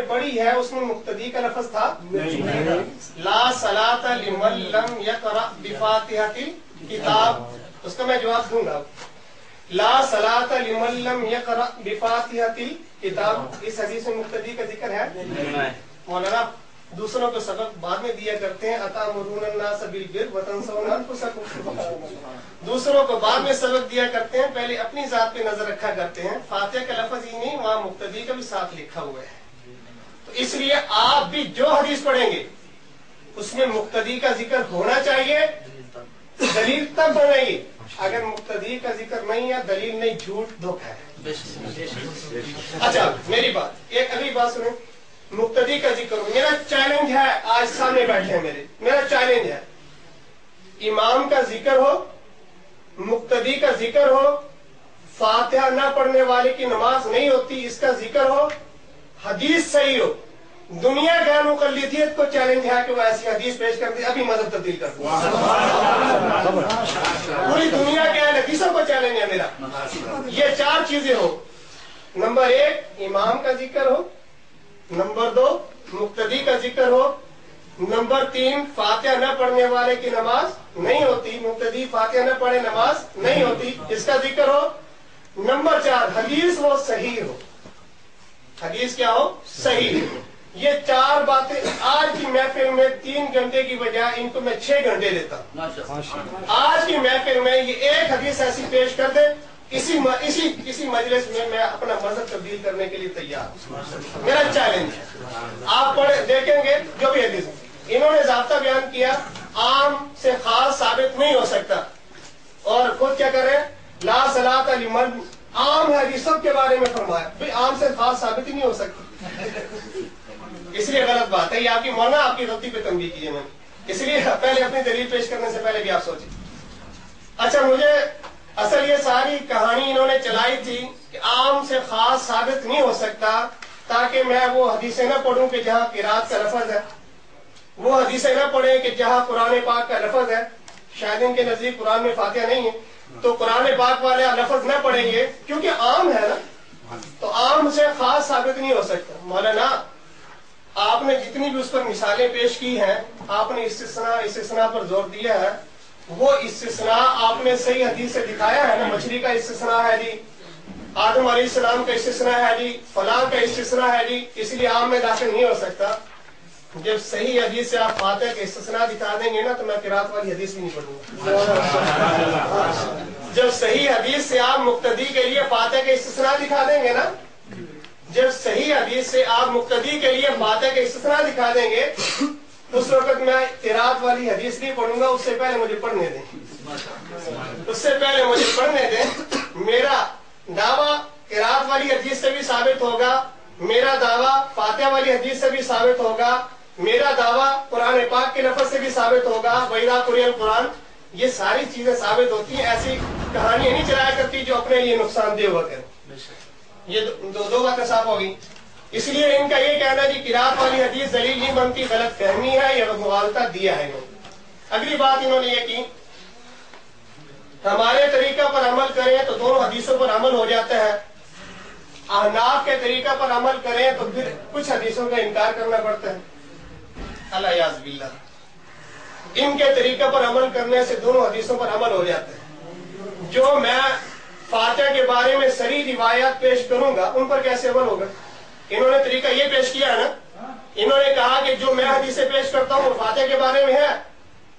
پڑھی ہے اس میں مقتدی کا لفظ تھا نہیں. لا صلاۃ لمن لم یقرأ بفاتحۃ الکتاب، اس کا میں جواب دوں گا. لا صلاۃ لمن لم یقرأ بفاتحۃ الکتاب، اس حدیث میں مقتدی کا ذکر ہے. مولانا دوسروں کو سبق بعد میں دیا کرتے ہیں، اتامرون الناس بالبر وتنسون انفسکم، دوسروں کو بعد میں سبق دیا کرتے ہیں، پہلے اپنی ذات پہ نظر رکھا کرتے ہیں. فاتحہ کا لفظ ہی نہیں، وہاں مقتدی کا بھی ساتھ لکھا ہوا ہے. تو اس لیے آپ بھی جو حدیث پڑھیں گے اس میں مقتدی کا ذکر ہونا چاہیے. دلیل تب بنے گی اگر مقتدی کا ذکر نہیں ہے، دلیل نہیں، جھوٹ دھوکہ ہے. اچھا میری بات، ایک اگلی بات سنیں. مقتدی کا ذکر، میرا چیلنج ہے، آج سامنے بیٹھے ہیں میرا چیلنج ہے، امام کا ذکر ہو، مقتدی کا ذکر ہو، فاتحہ نہ پڑھنے والے کی نماز نہیں ہوتی، اس کا ذکر ہو، حدیث صحیح ہو. دنیا غیر مقلدیت کو چیلنج ہے کہ وہ ایسی حدیث پیش کر دے ابھی مذہب تبدیل کر دے. پوری دنیا کے اہل حدیثوں کو چیلنج ہے میرا. یہ چار چیزیں ہو، نمبر ایک امام کا ذکر ہو، نمبر دو مقتدی کا ذکر ہو، نمبر تین فاتحہ نہ پڑھنے والے کی نماز نہیں ہوتی، مقتدی فاتحہ نہ پڑھے نماز نہیں ہوتی، اس کا ذکر ہو، نمبر چار حدیث وہ صحیح ہو. حدیث کیا ہو؟ صحیح. یہ چار باتیں آج کی محفل میں 3 گھنٹے کی بجائے ان کو میں 6 گھنٹے دیتا ہوں. آج کی محفل میں یہ ایک حدیث ایسی پیش کر دیں، اسی مجلس میں میں اپنا مذہب تبدیل کرنے کے لیے تیار ہوں. میرا چیلنج ہے. آپ پڑھے دیکھیں گے جو بھی حدیث انہوں نے ضابطہ بیان کیا، عام سے خاص ثابت نہیں ہو سکتا، اور خود کیا کریں، لا صلاۃ لمن، عام ہے سب کے بارے میں فرمایا، بھئی عام سے خاص ثابت ہی نہیں ہو سکتی. اس لیے غلط بات ہے، یہ آپ کی مولانا آپ کی غلطی پہ تنبیہ کیجیے. میں اس لیے پہلے اپنی دلیل پیش کرنے سے پہلے بھی آپ سوچیں. اچھا مجھے اصل یہ ساری کہانی انہوں نے چلائی تھی کہ عام سے خاص ثابت نہیں ہو سکتا، تاکہ میں وہ حدیثیں نہ پڑھوں کہ جہاں قرات کا لفظ ہے، وہ حدیثیں نہ پڑھیں کہ جہاں قرآن پاک کا لفظ ہے. شاید ان کے نزدیک قرآن میں فاتحہ نہیں ہے، تو قرآن پاک والے لفظ نہ پڑھیں گے کیونکہ عام ہے نا، تو عام سے خاص ثابت نہیں ہو سکتا. مولانا آپ نے جتنی بھی اس پر مثالیں پیش کی ہیں، آپ نے استثناء پر زور دیا ہے. وہ استثناء آپ نے صحیح حدیث سے دکھایا ہے نا، مچھلی کا استثناء ہے جی، آدم علیہ السلام کا استثناء ہے جی، فلاں کا استثناء ہے جی، اس لیے عام میں داخل نہیں ہو سکتا. جب صحیح حدیث سے آپ فاتحہ کا استثناء دکھا دیں گے نا تو میں قرات والی حدیث بھی نہیں پڑھوں گا. جب صحیح حدیث سے آپ مقتدی کے لیے فاتحہ کا استثناء دکھا دیں گے نا، جب صحیح حدیث سے آپ مقتدی کے لیے فاتحہ کا استثناء دکھا دیں گے، اس وقت میں قرات والی حدیث نہیں پڑھوں گا. اس سے پہلے مجھے پڑھنے دیں. میرا دعویٰ قرات والی حدیث سے بھی ثابت ہوگا، میرا دعویٰ فاتحہ والی حدیث سے بھی ثابت ہوگا، میرا دعویٰ قرآن پاک کے لفظ سے بھی ثابت ہوگا. وَإِذَا قُرِئَ الْقُرْآنُ، یہ ساری چیزیں ثابت ہوتی ہیں. ایسی کہانیاں نہیں چلایا کرتی جو اپنے لیے نقصان دہ ہوا کرے. یہ دو باتیں صاف ہوگی. اس لیے ان کا یہ کہنا جی قرات والی حدیث دلیل نہیں بنتی، غلط فہمی ہے یا مغالطہ دیا ہے. اگلی بات انہوں نے یہ کی، ہمارے طریقہ پر عمل کریں تو دونوں حدیثوں پر عمل ہو جاتا ہے، احناف کے طریقہ پر عمل کریں تو پھر کچھ حدیثوں کا انکار کرنا پڑتا ہے. اللہ یعذ باللہ، ان کے طریقہ پر عمل کرنے سے دونوں حدیثوں پر عمل ہو جاتا ہے. جو میں فاتحہ کے بارے میں صریح روایات پیش کروں گا ان پر کیسے عمل ہوگا؟ انہوں نے طریقہ یہ پیش کیا ہے نا، انہوں نے کہا کہ جو میں حدیثیں پیش کرتا ہوں وہ فاتحہ کے بارے میں ہے،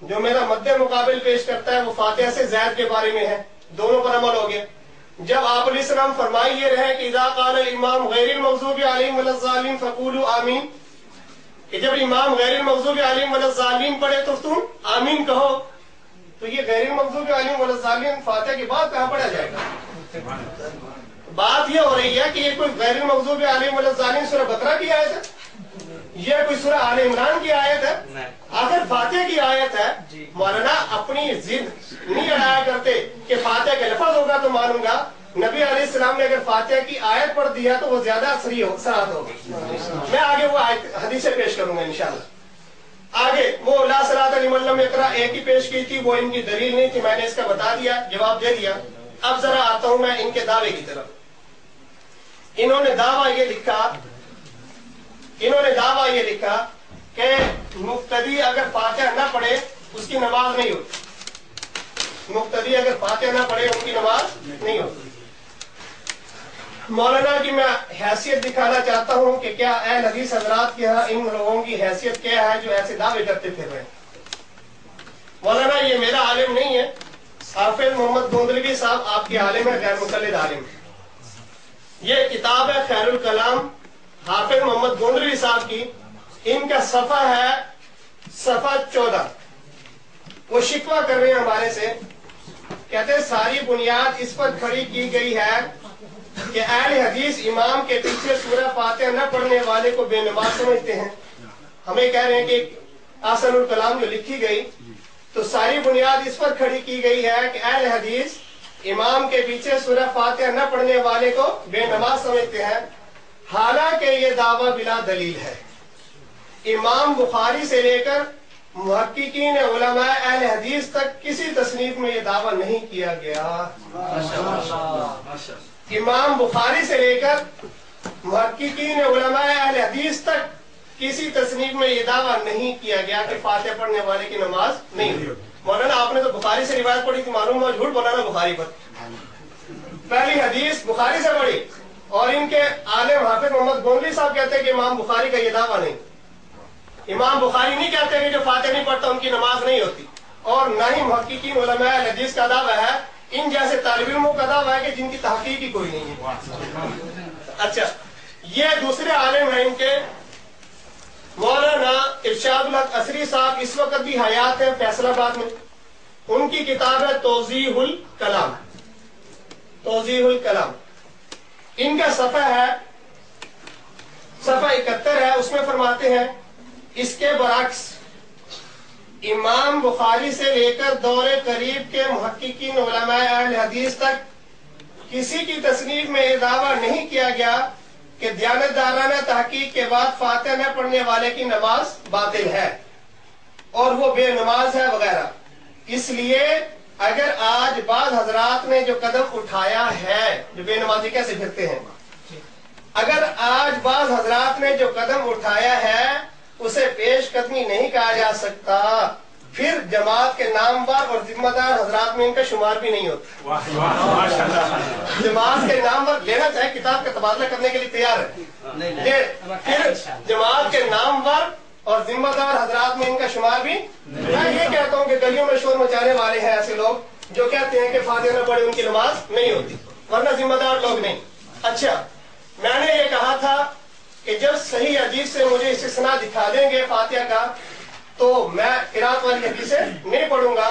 جو میرا مد مقابل پیش کرتا ہے وہ فاتحہ سے زائد کے بارے میں ہے. دونوں پر عمل ہو گیا. جب آپ علیہ السلام فرمائیے رہے کہ اذا قال الامام غیر المغضوب علیہم ولا الضالین فقولوا آمین، کہ جب امام غیر المغضوب علیہم ولا الضالین پڑھے تو تم آمین کہو، تو یہ غیر المغضوب علیہم ولا الضالین فاتحہ کے بعد کہاں پڑھا جائے گا؟ بات یہ ہو رہی ہے کہ یہ کوئی غیر المغضوب علیہم ولا الضالین سورہ بقرہ کی آیت ہے، یہ کوئی سورہ آل عمران کی آیت ہے، آخر فاتحہ کی آیت ہے. مولانا اپنی ضد نہیں اڑایا کرتے کہ فاتحہ کا لفظ ہوگا تو مانوں گا. نبی علیہ السلام نے اگر فاتحہ کی آیت پڑھ دیا تو وہ زیادہ صحت ہوگی. میں آگے وہ حدیثیں پیش کروں گا انشاءاللہ. آگے وہ لا صلاۃ لمن لم یقرأ ایک ہی پیش کی تھی، وہ ان کی دلیل نہیں تھی، میں نے اس کا بتا دیا، جواب دے دیا. اب ذرا آتا ہوں میں ان کے دعوے کی طرف. انہوں نے دعویٰ یہ لکھا انہوں نے دعویٰ یہ لکھا کہ مقتدی اگر فاتحہ نہ پڑھے اس کی نماز نہیں ہوتی، مقتدی اگر فاتحہ نہ پڑھے ان کی نماز نہیں ہوتی۔ مولانا کی میں حیثیت دکھانا چاہتا ہوں کہ کیا اہل حدیث حضرات کے ہاں ان لوگوں کی حیثیت کیا ہے جو ایسے دعوے کرتے پھر رہے ہیں۔ مولانا یہ میرا عالم نہیں ہے، حافظ محمد گوندلوی صاحب آپ کے عالم ہے، غیر مقلد عالم ہے۔ یہ کتاب ہے خیر الکلام حافظ محمد گوندلوی صاحب کی، ان کا صفحہ ہے صفحہ 14۔ وہ شکوہ کر رہے ہیں ہمارے سے، کہتے ہیں ساری بنیاد اس پر کھڑی کی گئی ہے کہ اہل حدیث امام کے پیچھے سورہ فاتحہ نہ پڑھنے والے کو بے نماز سمجھتے ہیں۔ ہمیں کہہ رہے ہیں کہ احسن الکلام جو لکھی گئی تو ساری بنیاد اس پر کھڑی کی گئی ہے کہ اہل حدیث امام کے پیچھے سورہ فاتحہ نہ پڑھنے والے کو بے نماز سمجھتے ہیں، حالانکہ یہ دعویٰ بلا دلیل ہے۔ امام بخاری سے لے کر محققین علماء اہل حدیث تک کسی تصنیف میں یہ دعویٰ نہیں کیا گیا۔ امام بخاری سے لے کر محققین علماء اہل حدیث تک کسی تصنیف میں یہ دعویٰ نہیں کیا گیا کہ فاتحہ پڑھنے والے کی نماز نہیں ہوتی۔ مولانا آپ نے تو بخاری سے روایت پڑھی تھی، معلوم ہوا جھوٹ بولا نا بخاری پر۔ پہلی حدیث بخاری سے پڑھی اور ان کے عالم حافظ محمد گوندلوی صاحب کہتے ہیں کہ امام بخاری کا یہ دعویٰ نہیں۔ امام بخاری نہیں کہتے کہ جو فاتحہ نہیں پڑھتا ان کی نماز نہیں ہوتی، اور نہ ہی محققین علماء اہل حدیث کا دعویٰ ہے، ان جیسے طالب علموں کا دعویٰ ہے کہ جن کی تحقیق ہی کوئی نہیں ہے۔ اچھا، یہ دوسرے عالم ہیں ان کے مولانا ارشاد الحق عصری صاحب، اس وقت بھی حیات ہے فیصل آباد میں۔ ان کی کتاب ہے توضیح الکلام، توضیح الکلام۔ ان کا صفحہ ہے صفحہ 71 ہے، اس میں فرماتے ہیں اس کے برعکس امام بخاری سے لے کر دور قریب کے محققین علماء اہل حدیث تک کسی کی تصنیف میں یہ دعویٰ نہیں کیا گیا کہ دیانتدارانہ تحقیق کے بعد فاتحہ نہ پڑھنے والے کی نماز باطل ہے اور وہ بے نماز ہے وغیرہ۔ اس لیے اگر آج بعض حضرات نے جو قدم اٹھایا ہے، جو بے نمازی کیسے پھرتے ہیں، اگر آج بعض حضرات نے جو قدم اٹھایا ہے اسے پیش قدمی نہیں کہا جا سکتا، پھر جماعت کے نامور اور ذمہ دار حضرات میں ان کا شمار بھی نہیں ہوتا۔ جماعت کے نامور لینا چاہے کتاب کا تبادلہ کرنے کے لیے تیار ہے، پھر جماعت کے نامور اور ذمہ دار حضرات میں ان کا شمار بھی۔ میں یہ کہتا ہوں کہ گلیوں میں شور مچانے والے ہیں ایسے لوگ جو کہتے ہیں کہ فاتحہ نہ پڑھے ان کی نماز نہیں ہوتی، ورنہ ذمہ دار لوگ نہیں۔ اچھا، میں نے یہ کہا تھا کہ جب صحیح حدیث سے مجھے استثناء دکھا دیں گے فاتحہ کا تو میں قرات والی حدیثیں نہیں پڑھوں گا،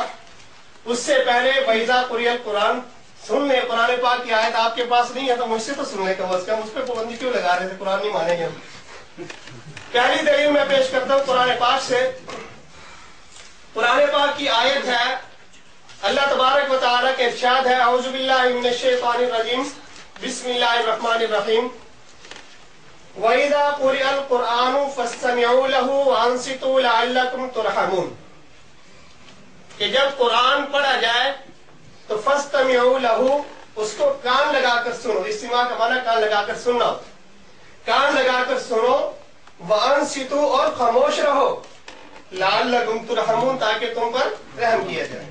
اس سے پہلے وَإِذَا قُرِئَ الْقُرْآنُ سن لیں۔ قرآن پاک کی آیت آپ کے پاس نہیں ہے تو مجھ سے تو سن لیں، کم از کم اس پہ پابندی کیوں لگا رہے تھے، قرآن نہیں مانیں گے ہم۔ پہلی دلیل میں پیش کرتا ہوں قرآن پاک سے۔ قرآن پاک کی آیت ہے، اللہ تبارک و تعالیٰ کے ارشاد ہے، اعوذ باللہ من الشیطان الرجیم، بسم اللہ الرحمن الرحیم، وَإِذَا قُرِئَ الْقُرْآنُ فَاسْتَمِعُوا لَهُ وَأَنصِتُوا لَعَلَّكُمْ تُرْحَمُونَ، کہ جب قرآن پڑھا جائے تو فَاسْتَمِعُوا لَهُ، اس کو کان لگا کر سنو۔ استماع کا معنی کان لگا کر سننا، کان لگا کر سنو، وَأَنصِتُوا، اور خاموش رہو، لَعَلَّكُمْ تُرْحَمُونَ، تاکہ تم پر رحم کیا جائے۔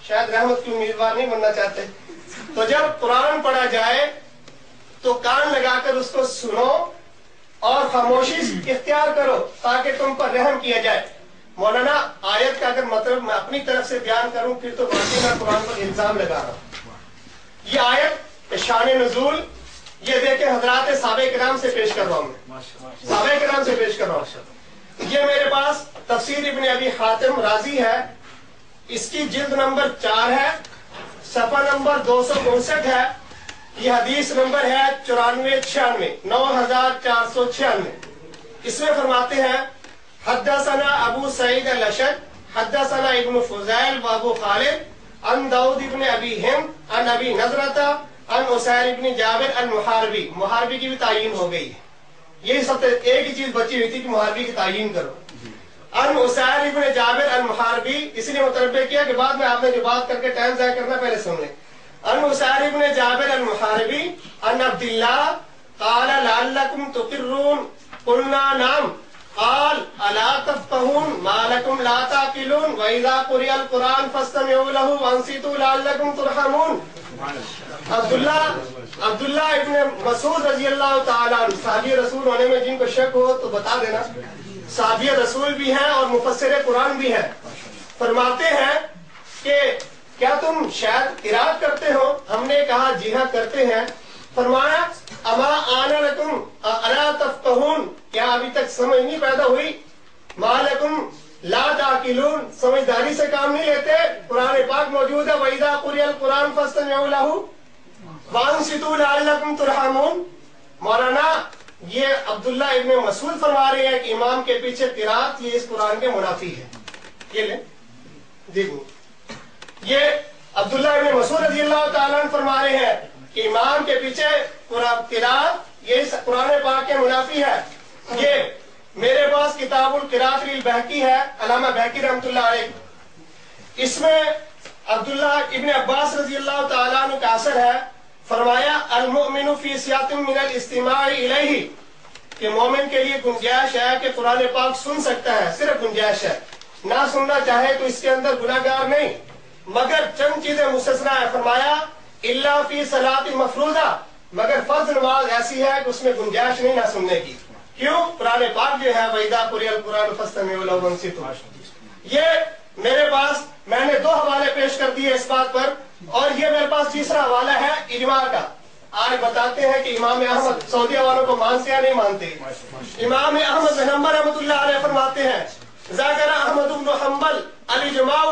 شاید رحمت کی امیدوار نہیں بننا چاہتے، تو جب قرآن پڑھا جائے تو کان لگا کر اس کو سنو اور خاموشی اختیار کرو تاکہ تم پر رحم کیا جائے۔ مولانا آیت کا اگر مطلب میں اپنی طرف سے بیان کروں پھر تو واقعی میں قرآن پر الزام لگا رہا ہوں۔ یہ آیت شان نزول یہ دیکھیں حضرات صحابہ کرام سے پیش کر رہا ہوں، میں صحابہ کرام سے پیش کر رہا ہوں۔ یہ میرے پاس تفسیر ابن ابی حاتم رازی ہے، اس کی جلد نمبر 4 ہے، صفحہ نمبر 259 ہے، یہ حدیث نمبر ہے 9496 9496۔ اس میں فرماتے ہیں حدثنا ابو سعید الاشد حدثنا ابن فضیل و ابو خالد عن داؤد ابن ابی ہند عن ابی نضرۃ عن اسیر ابن جابر المحاربی۔ محاربی کی بھی تعین ہو گئی ہے، یہی سب ایک ہی چیز بچی ہوئی تھی کہ محاربی کی تعین کرو۔ ان اسیر ابن جابر المحاربی، اس لیے متنبہ کیا کہ بعد میں آپ نے جو بات کر کے ٹائم ضائع کرنا پہلے سن لیں۔ ان اسیر ابن جابر المحاربی ان عبداللہ قال لعلکم تقرون قلنا نعم قال الا تفقهون ما لكم لا تعقلون واذا قرئ القرآن فاستمعوا له وانصتوا لعلكم ترحمون. عبداللہ ابن مسعود رضی اللہ تعالیٰ عنہ صحابی رسول ہونے میں جن کو شک ہو تو بتا دینا، صحابی رسول بھی ہیں اور مفسر قرآن بھی ہیں. فرماتے ہیں کہ کیا تم شاید قرات کرتے ہو؟ ہم نے کہا جی ہاں کرتے ہیں. فرمایا اما آنا لکم الا تفقہون، کیا ابھی تک سمجھ نہیں پیدا ہوئی؟ ما لکم لا تعقلون، سمجھداری سے کام نہیں لیتے. قرآن پاک موجود ہے وَإِذَا قُرِئَ الْقُرْآنُ فَاسْتَمِعُوا لَهُ وَأَنصِتُوا لَعَلَّكُمْ تُرْحَمُونَ. مولانا یہ عبداللہ ابن مسعود فرما رہے ہیں کہ امام کے پیچھے قرات یہ اس قرآن کے منافی ہے. یہ لیں دیکھو، یہ عبداللہ ابن مسعود رضی اللہ تعالیٰ عنہ فرما رہے ہیں کہ امام کے پیچھے قرات یہ قرآن پاک کے منافی ہے. یہ میرے پاس کتاب القراءۃ للبہقی ہے، علامہ بہقی رحمۃ اللہ علیہ، اس میں عبداللہ ابن عباس رضی اللہ تعالیٰ عنہ کا اثر ہے. فرمایا المؤمن فی سیاۃ من الاستماع الیہ، کہ مومن کے لیے گنجائش ہے کہ قرآن پاک سن سکتا ہے، صرف گنجائش ہے، نہ سننا چاہے تو اس کے اندر گناہ گار نہیں، مگر چند چیزیں مستثنیٰ ہے. فرمایا الا فی صلاۃ مفروضہ، مگر فرض نماز ایسی ہے کہ اس میں گنجائش نہیں نہ سننے کی. کیوں؟ قرآن پاک جو ہے وَإِذَا قُرِئَ الْقُرْآنُ فَاسْتَمِعُوا لَهُ وَأَنصِتُوا. یہ میرے پاس میں نے 2 حوالے پیش کر دیے اس بات پر، اور یہ میرے پاس تیسرا حوالہ ہے اجماع کا. آج بتاتے ہیں کہ امام احمد سعودیہ والوں کو مانتے یا نہیں مانتے. امام احمد بن حنبل رحمۃ اللہ علیہ فرماتے ہیں ذکر احمد بن حنبل الاجماع